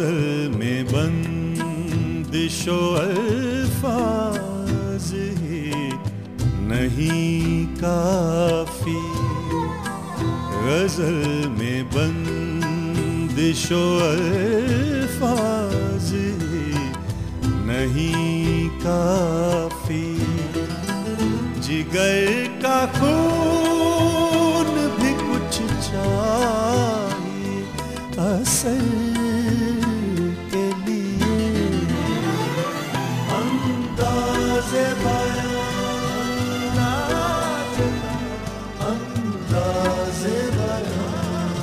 गजल में बंदिशो अल्फाज ही नहीं काफी, गजल में बंदिशो अल्फाज ही नहीं काफी, जिगर का खून भी कुछ चाहिए असल के लिए, अंदाज़े बयान अंदाज़े बयान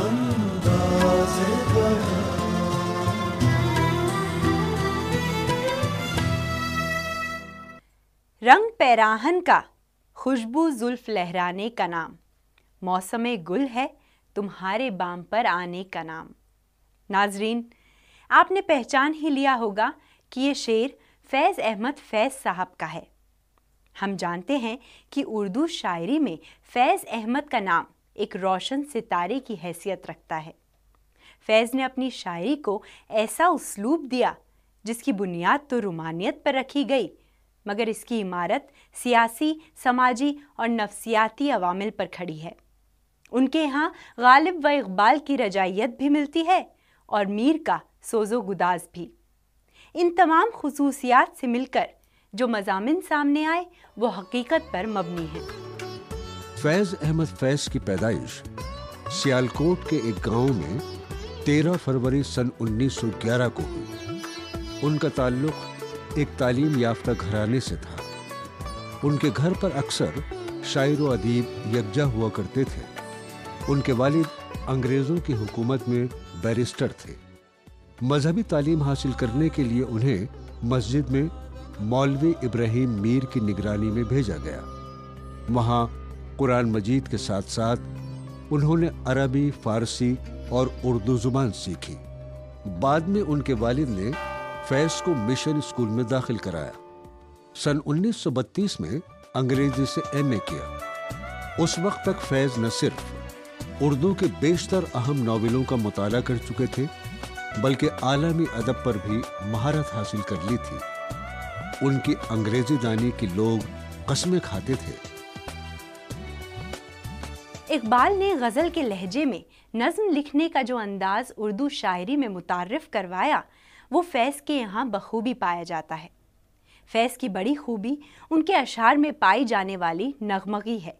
अंदाज़े बयान। रंग पैराहन का खुशबू जुल्फ लहराने का नाम, मौसमे गुल है तुम्हारे बाम पर आने का नाम। नाजरीन, आपने पहचान ही लिया होगा कि ये शेर फैज़ अहमद फैज़ साहब का है। हम जानते हैं कि उर्दू शायरी में फैज़ अहमद का नाम एक रोशन सितारे की हैसियत रखता है। फैज़ ने अपनी शायरी को ऐसा उसलूब दिया जिसकी बुनियाद तो रूमानियत पर रखी गई, मगर इसकी इमारत सियासी, समाजी और नफ्सियाती अवामिल पर खड़ी है। उनके यहाँ गालिब व इक़बाल की रजाइयत भी मिलती है और मीर का सोज़ो गुदाज भी। इन तमाम खुसूसियात से मिलकर जो मज़ामिन सामने आए वो हकीकत पर मबनी है। फैज़ अहमद फैज़ की पैदाइश सियालकोट के एक गांव में 13 फरवरी सन 1911 को हुई। उनका ताल्लुक एक तालीम याफ्ता घराने से था। उनके घर पर अक्सर शायर व अदीब यकजा हुआ करते थे। उनके वालिद अंग्रेज़ों की हुकूमत में बैरिस्टर थे। मजहबी तालीम हासिल करने के लिए उन्हें मस्जिद में मौलवी इब्राहिम मीर की निगरानी में भेजा गया। वहाँ कुरान मजीद के साथ साथ उन्होंने अरबी, फारसी और उर्दू जुबान सीखी। बाद में उनके वालिद ने फैज़ को मिशन स्कूल में दाखिल कराया। सन 1932 में अंग्रेजी से एमए किया। उस वक्त तक फैज़ न सिर्फ उर्दू के बेशतर अहम नावलों का मुताला कर चुके थे, बल्कि आलमी अदब पर भी महारत हासिल कर ली थी। उनकी अंग्रेजी दानी की लोग कसमें खाते थे। इकबाल ने गज़ल के लहजे में नज़्म लिखने का जो अंदाज उर्दू शायरी में मुतारिफ करवाया, वो फैज़ के यहाँ बखूबी पाया जाता है। फैज़ की बड़ी खूबी उनके अशार में पाई जाने वाली नगमगी है,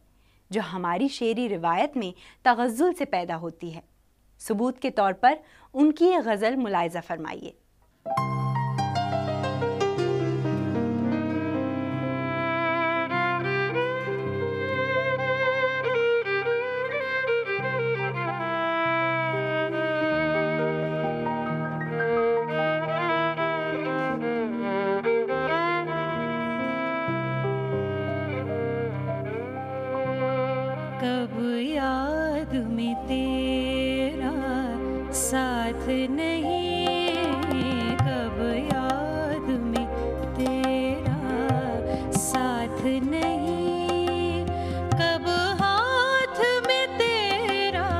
जो हमारी शेरी रिवायत में तगज़्ज़ुल से पैदा होती है। सबूत के तौर पर उनकी ये गज़ल मुलाहिज़ा फरमाइए। कब याद में तेरा साथ नहीं, कब याद में तेरा साथ नहीं, कब हाथ में तेरा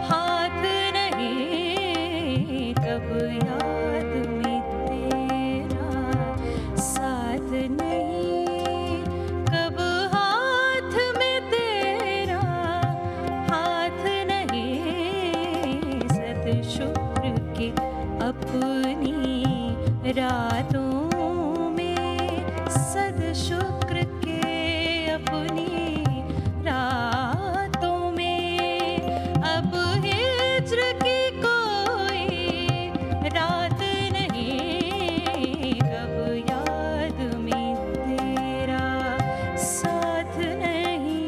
हाथ नहीं, कब याद में तेरा साथ नहीं, कब हाथ में तेरा हाथ नहीं। सद शुक्र के अपनी रातों में, सद शुक्र के अपनी रातों में, अब हिज्र की कोई रात नहीं, कब याद में तेरा साथ नहीं।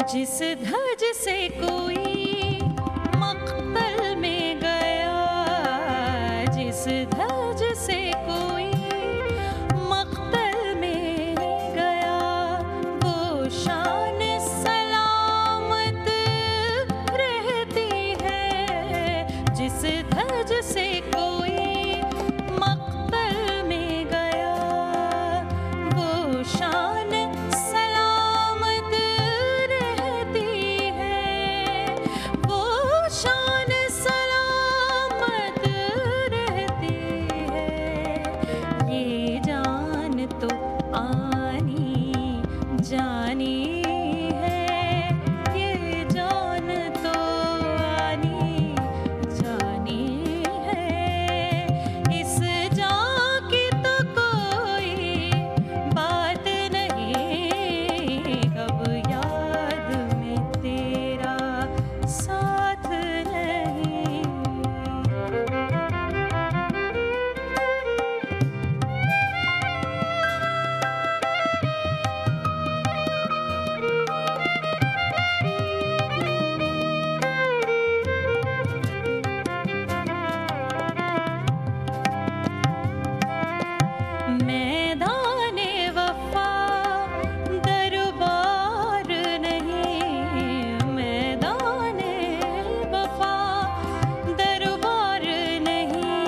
जिस धज से कोई मक़तल में गया, जिस धज से कोई मक़तल जानी है, ये जान तो आनी जानी है। इस जान की तो कोई बात नहीं, अब याद में तेरा साथ नहीं। मैदाने वफा दरबार नहीं, मैदाने वफा दरबार नहीं,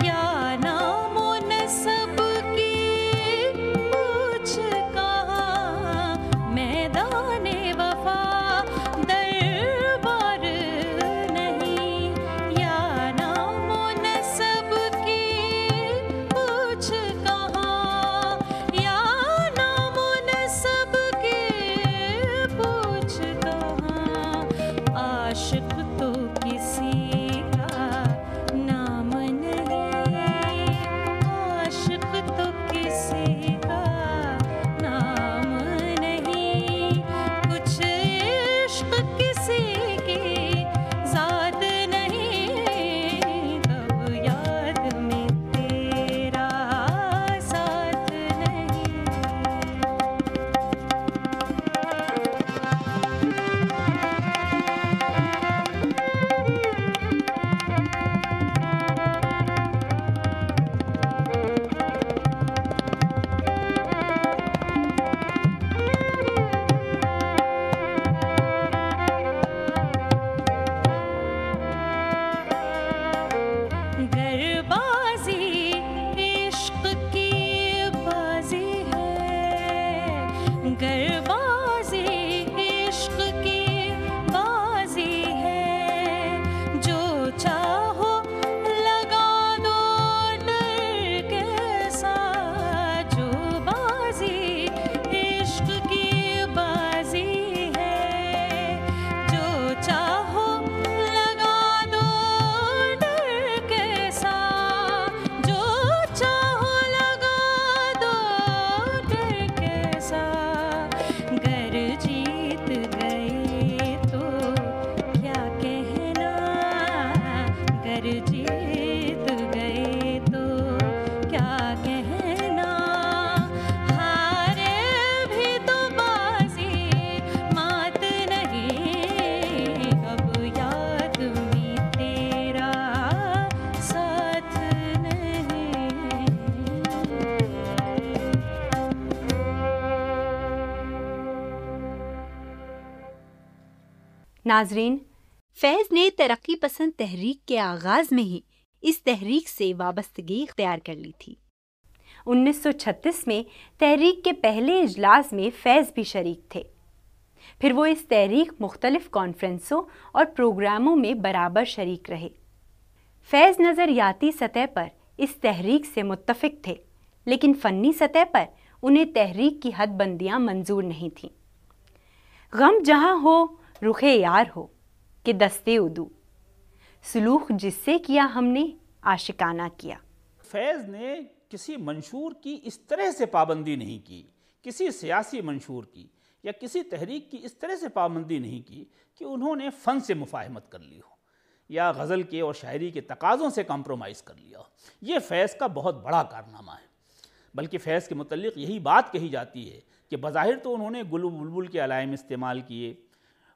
या नामो नसब की पूछ कहाँ। मैदाने वफा दरबार नहीं, या नामो नसब की पूछ कहाँ, या नामो नसब की पूछ कहाँ। आशिक तो किसी का नाम नहीं, आशिक तो किसी का नाम नहीं, कुछ इश्क किसी की ज़ात नहीं, तब याद में तेरा साथ नहीं। गरबाजी इश्क की बाजी है, गरबाजी इश्क की बाजी है। जो चाहो लगा दो डर कैसा, जो बाजी इश्क की बाजी है। जो चाहो लगा दो डर कैसा, जो चाहो लगा दो डर कैसा। गर जीत गए तो क्या कहना, गर जीत गए तो क्या कहना। हारे भी तो बाजी मात नहीं, अब याद में तेरा साथ नहीं। नाजरीन, फैज़ ने तरक्की पसंद तहरीक के आगाज़ में ही इस तहरीक से वाबस्तगी इख्तियार कर ली थी। 1936 में तहरीक के पहले इजलास में फैज़ भी शरीक थे। फिर वो इस तहरीक मुख्तलिफ कॉन्फ्रेंसों और प्रोग्रामों में बराबर शरीक रहे। फैज़ नज़रियाती सतह पर इस तहरीक से मुत्तफ़िक थे, लेकिन फ़न्नी सतह पर उन्हें तहरीक की हदबंदियाँ मंजूर नहीं थीं। गम जहाँ हो रुखे यार हो कि दस्ते उदू, सुलूक जिससे किया हमने आशिकाना किया। फैज़ ने किसी मंशूर की इस तरह से पाबंदी नहीं की, किसी सियासी मंशूर की या किसी तहरीक की इस तरह से पाबंदी नहीं की कि उन्होंने फ़न से मुफाहमत कर ली हो या गज़ल के और शायरी के तकाज़ों से कॉम्प्रोमाइज़ कर लिया हो। ये फैज़ का बहुत बड़ा कारनामा है। बल्कि फैज़ के मुतल्लिक़ यही बात कही जाती है कि बज़ाहिर तो उन्होंने गुल बुलबुल के अलाइम इस्तेमाल किए,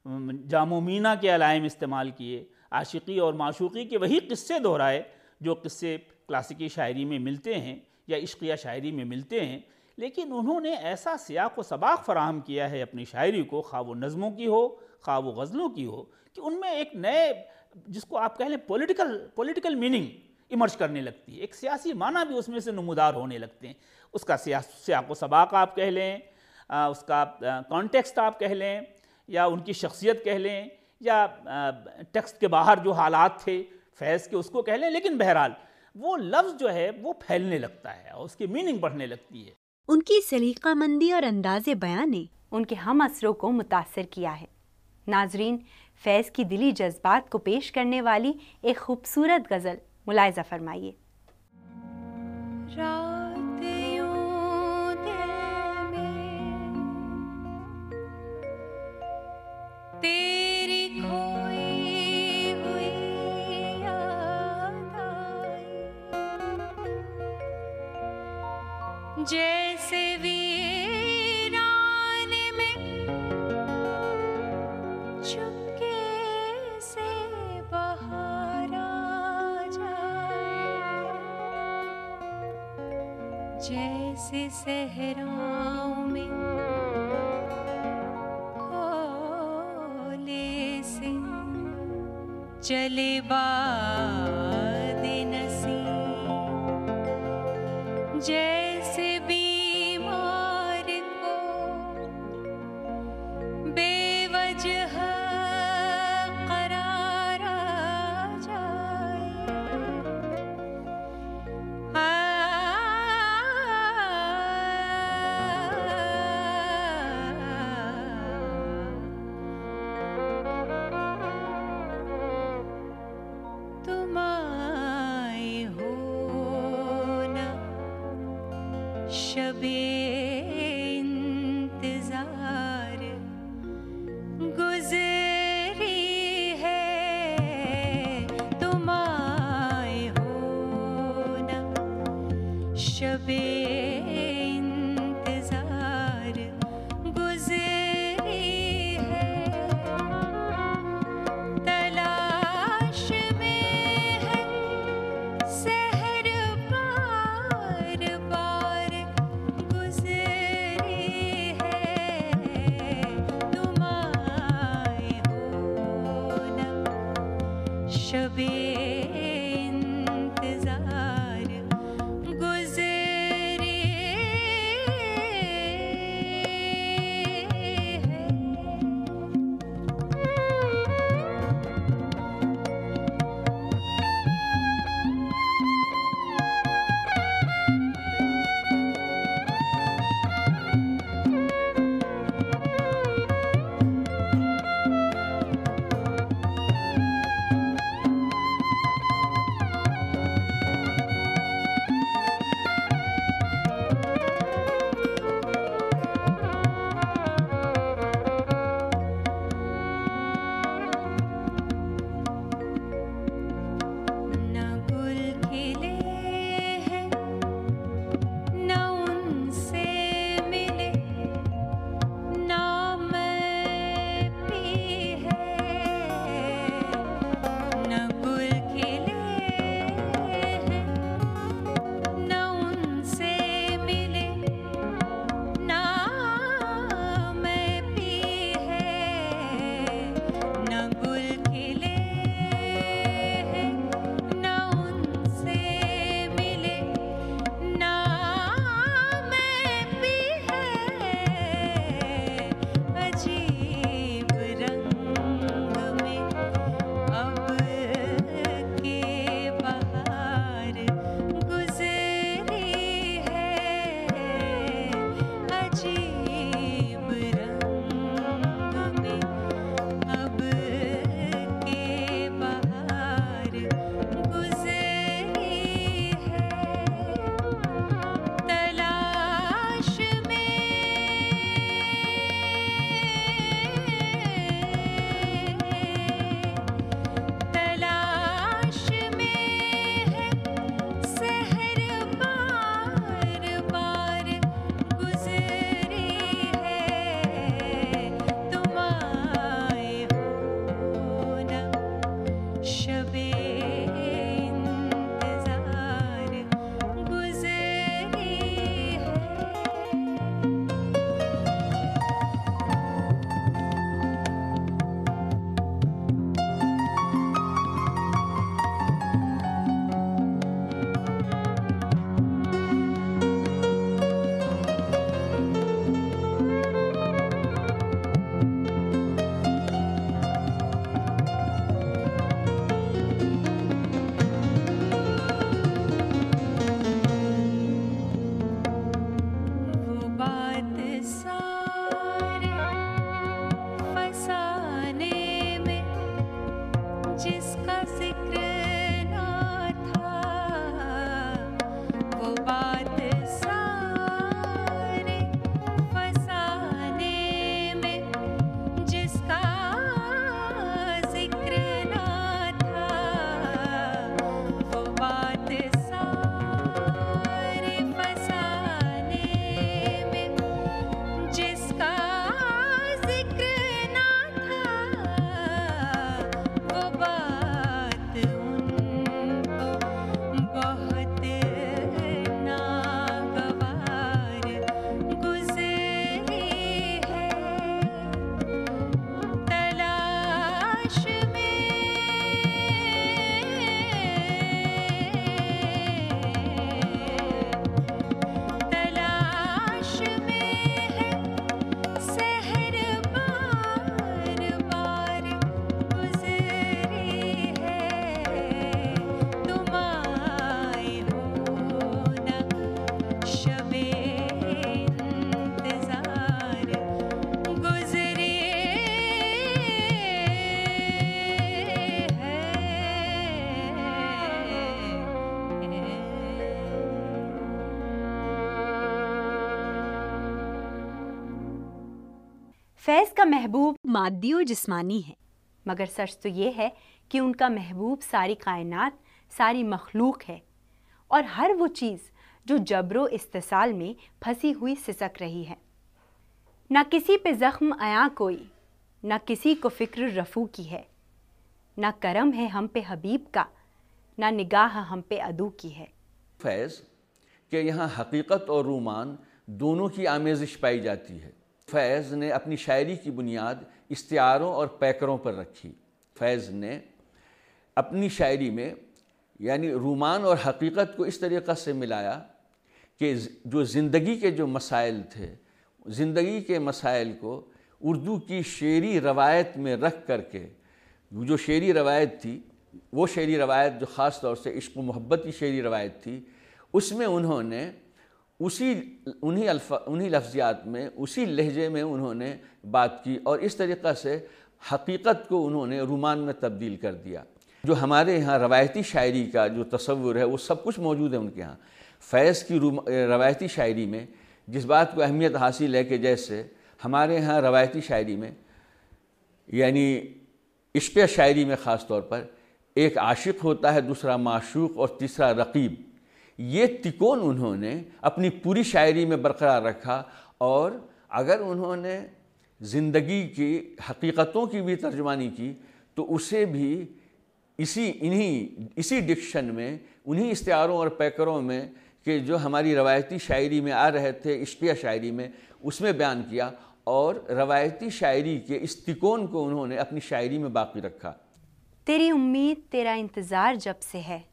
जामो मीना के अलाइम इस्तेमाल किए, आशिकी और माशूक़ी के वही किस्से दोहराए जो किस्से क्लासिकी शायरी में मिलते हैं या इश्क़िया शायरी में मिलते हैं, लेकिन उन्होंने ऐसा सियाक़ व सबाक़ फ़राहम किया है अपनी शायरी को, खा वो नज़मों की हो खा वो गज़लों की हो, कि उनमें एक नए, जिसको आप कह लें पॉलिटिकल मीनिंग इमर्ज करने लगती है। एक सियासी माना भी उसमें से नुमदार होने लगते हैं। उसका सियाक़ व सबाक़ आप कह लें, उसका कॉन्टेक्स्ट आप कह लें, या उनकी शख्सियत कह लें, या टेक्स्ट के बाहर जो हालात थे फैज़ के उसको कह लें, लेकिन बहरहाल वो लफ्ज़ जो है वो फैलने लगता है और उसकी मीनिंग बढ़ने लगती है। उनकी सलीकामंदी और अंदाज़े बयां ने उनके हम असरों को मुतासिर किया है। नाजरीन, फैज़ की दिली जज्बात को पेश करने वाली एक खूबसूरत गज़ल मुलाहिज़ा फरमाइए। रात यूं दिल में तेरी खोई हुई याद आई, जैसे वीरान में चुपके से बाहर आ जाए, जैसे सहराओं में होले से चले बाद नसीम, जैसे बीमार को बेवजह करार आ जाए। तुम आए हो ना, शबे इंतजार गुजरी है। तुम आए हो ना, शबे इंतजार गुजरी है। तलाश में है सहर बार बार गुजरी है। तुम आए हो ना, शबे इंतजार गुजरी है। फैज़ का महबूब मादी और जिस्मानी है, मगर सच तो ये है कि उनका महबूब सारी कायनात, सारी मखलूक है और हर वो चीज़ जो जबरो इस्तिसाल में फंसी हुई सिसक रही है। ना किसी पे ज़ख्म आया कोई, ना किसी को फ़िक्र रफ़ू की है, ना करम है हम पे हबीब का, ना निगाह हम पे अदू की है। फैज़ के यहाँ हकीकत और रूमान दोनों की आमेज़िश पाई जाती है। फैज़ ने अपनी शायरी की बुनियाद इस्तिआरों और पैकरों पर रखी। फैज़ ने अपनी शायरी में यानी रूमान और हकीकत को इस तरीक़ा से मिलाया कि जो ज़िंदगी के जो मसाइल थे, ज़िंदगी के मसाइल को उर्दू की शेरी रवायत में रख करके, जो शेरी रवायत थी वो शेरी रवायत जो ख़ास तौर से इश्क़ व मोहब्बत की शेरी रवायत थी, उसमें उन्होंने उन्हीं लफ्ज़ियात में, उसी लहजे में उन्होंने बात की और इस तरीक़ा से हकीकत को उन्होंने रूमान में तब्दील कर दिया। जो हमारे यहाँ रवायती शायरी का जो तसव्वुर है वो सब कुछ मौजूद है उनके यहाँ। फैज़ की रवायती शायरी में जिस बात को अहमियत हासिल है कि जैसे हमारे यहाँ रवायती शायरी में यानी इश्क़ शायरी में ख़ास तौर पर एक आशिक़ होता है, दूसरा माशूक़ और तीसरा रक़ीब। ये तिकोन उन्होंने अपनी पूरी शायरी में बरकरार रखा और अगर उन्होंने ज़िंदगी की हकीकतों की भी तर्जुमानी की तो उसे भी इसी डिक्शन में, उन्हीं इस्तिआरों और पैकरों में कि जो हमारी रवायती शायरी में आ रहे थे इश्क़िया शायरी में, उसमें बयान किया और रवायती शायरी के इस तिकोन को उन्होंने अपनी शायरी में बाकी रखा। तेरी उम्मीद तेरा इंतज़ार जब से है,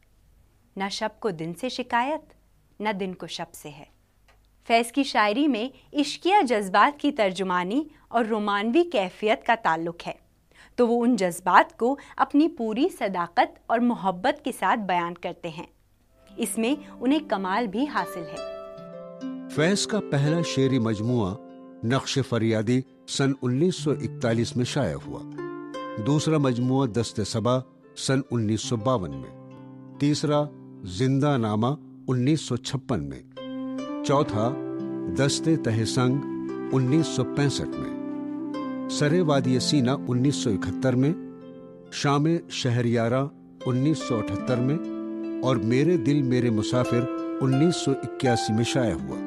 न शब को दिन से शिकायत, न दिन को शब से है। फैज़ की शायरी में इश्किया जज्बात की तर्जुमानी और रोमानवी कैफियत का ताल्लुक़ है, तो वो उन जज्बात को अपनी पूरी सदाकत और मोहब्बत के साथ बयान करते हैं। इसमें उन्हें कमाल भी हासिल है। फैज़ का पहला शेरी मजमुआ नक्श फरियादी सन 1941 में शाया हुआ, दूसरा मजमुआ दस्ते सबा सन 1952 में, तीसरा जिंदा नामा 1956 में, चौथा दस्ते तहसंग 1965 में, सरे वादी सीना 1971 में, शाम शहरियारा 1978 में और मेरे दिल मेरे मुसाफिर 1981 में शाया हुआ।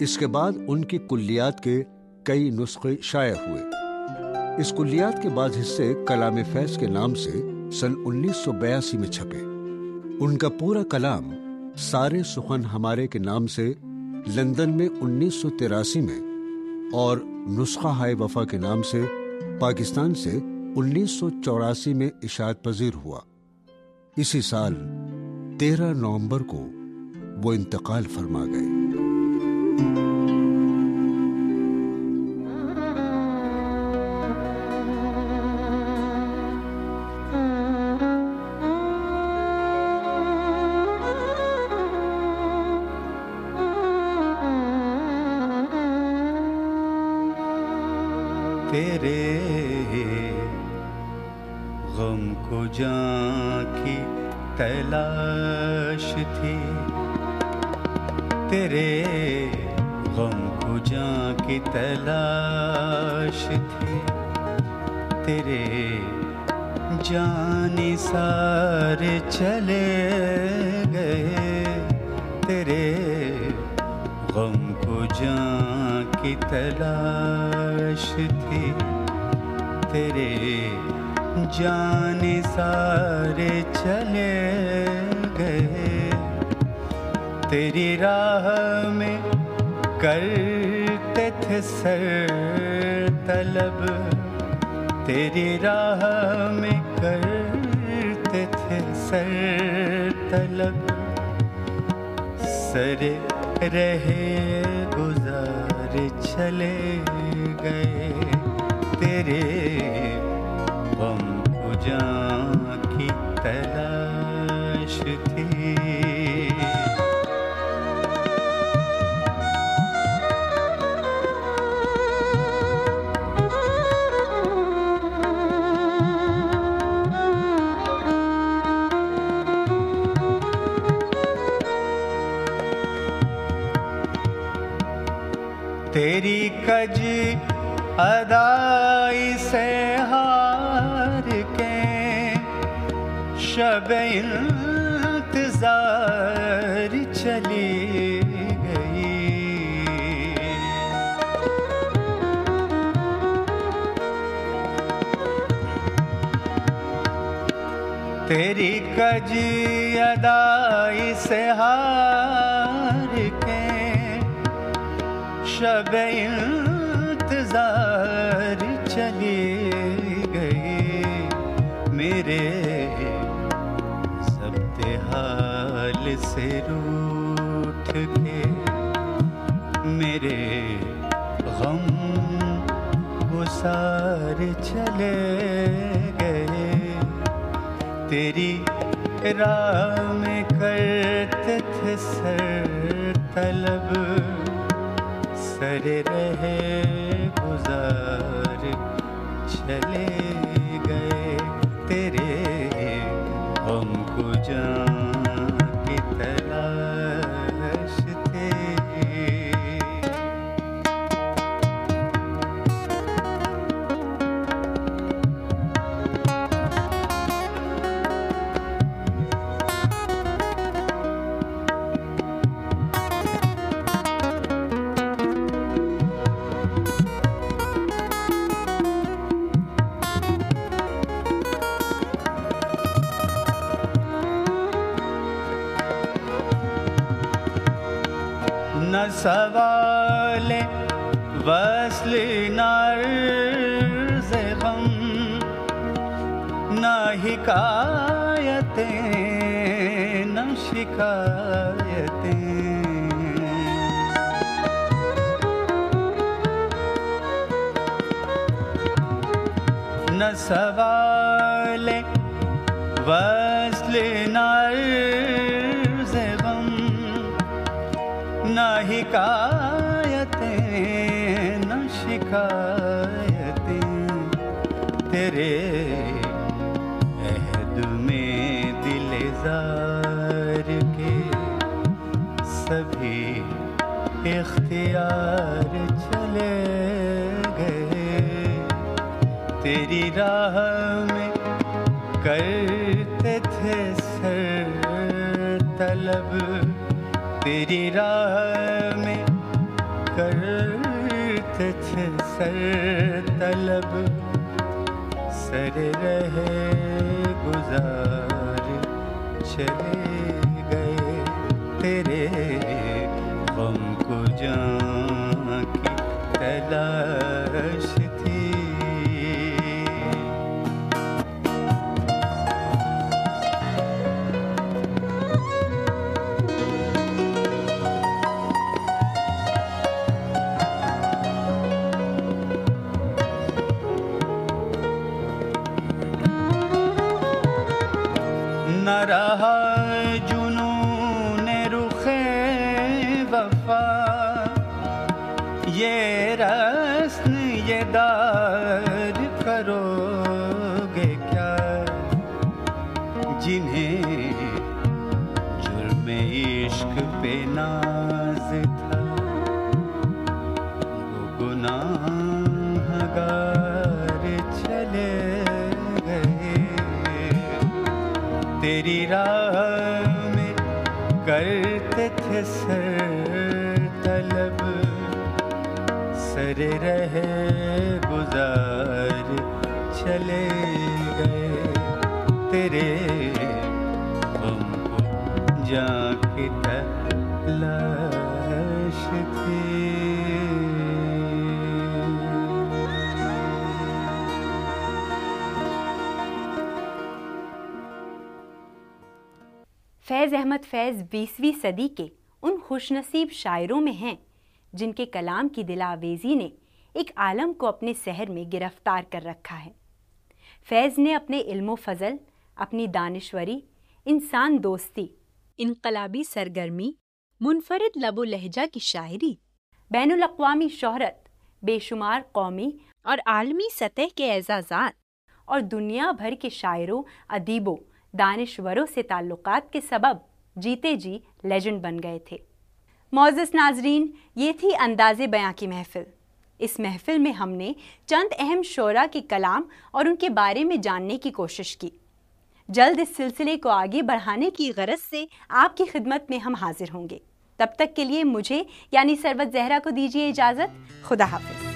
इसके बाद उनकी कुल्लियात के कई नुस्खे शाया हुए। इस कुल्लियात के बाद हिस्से कलाम फैज़ के नाम से सन 1982 में छपे। उनका पूरा कलाम सारे सुखन हमारे के नाम से लंदन में 1983 में और नुस्खा हाय वफा के नाम से पाकिस्तान से 1984 में इशाअत पजीर हुआ। इसी साल 13 नवंबर को वो इंतकाल फरमा गए। तेरे गम को जान की तलाश थी, तेरे गम को जान की तलाश थी, तेरे जाने सारे चले गए, तेरे गम को जान की तलाश थी, तेरे जाने सारे चले गए, तेरी राह में करते थे सर तलब, तेरी राह में करते थे सर तलब, सरे रहे गुजारे चले गए, तेरे गम को जान की तलाश थी। तेरी कज अदाई से हार के शब इंतजार चली गई। तेरी कजी अदाई से हार के शब इंतजार चली गई। मेरे ज़ब्ते हाल से रूठ के मेरे गम गुसार चले गए। तेरी राह में करते थे सर तलब, सरे रहे गुजार चले गए। तेरे हमको जान की तलाश थी। न सवाले वस्ल न अर्ज़ गम, न हिकायतें न शिकायतें। न सवाले वस्ल न अर्ज़ गम, न हिकायतें न शिकायतें। तेरे अहद में दिलजार के सभी इख्तियार चले गए। तेरी राह में करते थे सर तलब, तेरी राह में करते थे सर तलब, सर रहे गुजार चले गए। तेरे गम को जान की तलाश थी। न रहा जुनून रुखे वफा, ये रस्म ये दार करोगे क्या। जिन्हें जुर्म इश्क पे नाज था, वो गुनाहगार चले गए। तेरी राह में करते थे सर तलब, सर रहे गुजार चले गए। तेरे हमको जाके तलाश थी। फैज़ अहमद फैज़ 20वीं सदी के उन खुशनसीब शायरों में हैं जिनके कलाम की दिलावेज़ी ने एक आलम को अपने सहर में गिरफ्तार कर रखा है। फैज़ ने अपने इल्मो फ़ज़ल, अपनी दानिश्वरी, इंसान दोस्ती, इनकलाबी सरगर्मी, मुनफरिद लबो लहजा की शायरी, बैनुल अक़वामी शोहरत, बेशुमार कौमी और आलमी सतह के एज़ाज़ात और दुनिया भर के शायरों, अदीबों, दानिश्वरों से ताल्लुकात के सबब जीते जी लेजेंड बन गए थे। मौजूद नाजरीन, ये थी अंदाज़े बयां की महफ़िल। इस महफिल में हमने चंद अहम शोरा के कलाम और उनके बारे में जानने की कोशिश की। जल्द इस सिलसिले को आगे बढ़ाने की गरज से आपकी खिदमत में हम हाजिर होंगे। तब तक के लिए मुझे यानी सरवत ज़हरा को दीजिए इजाज़त। खुदा हाफिज़।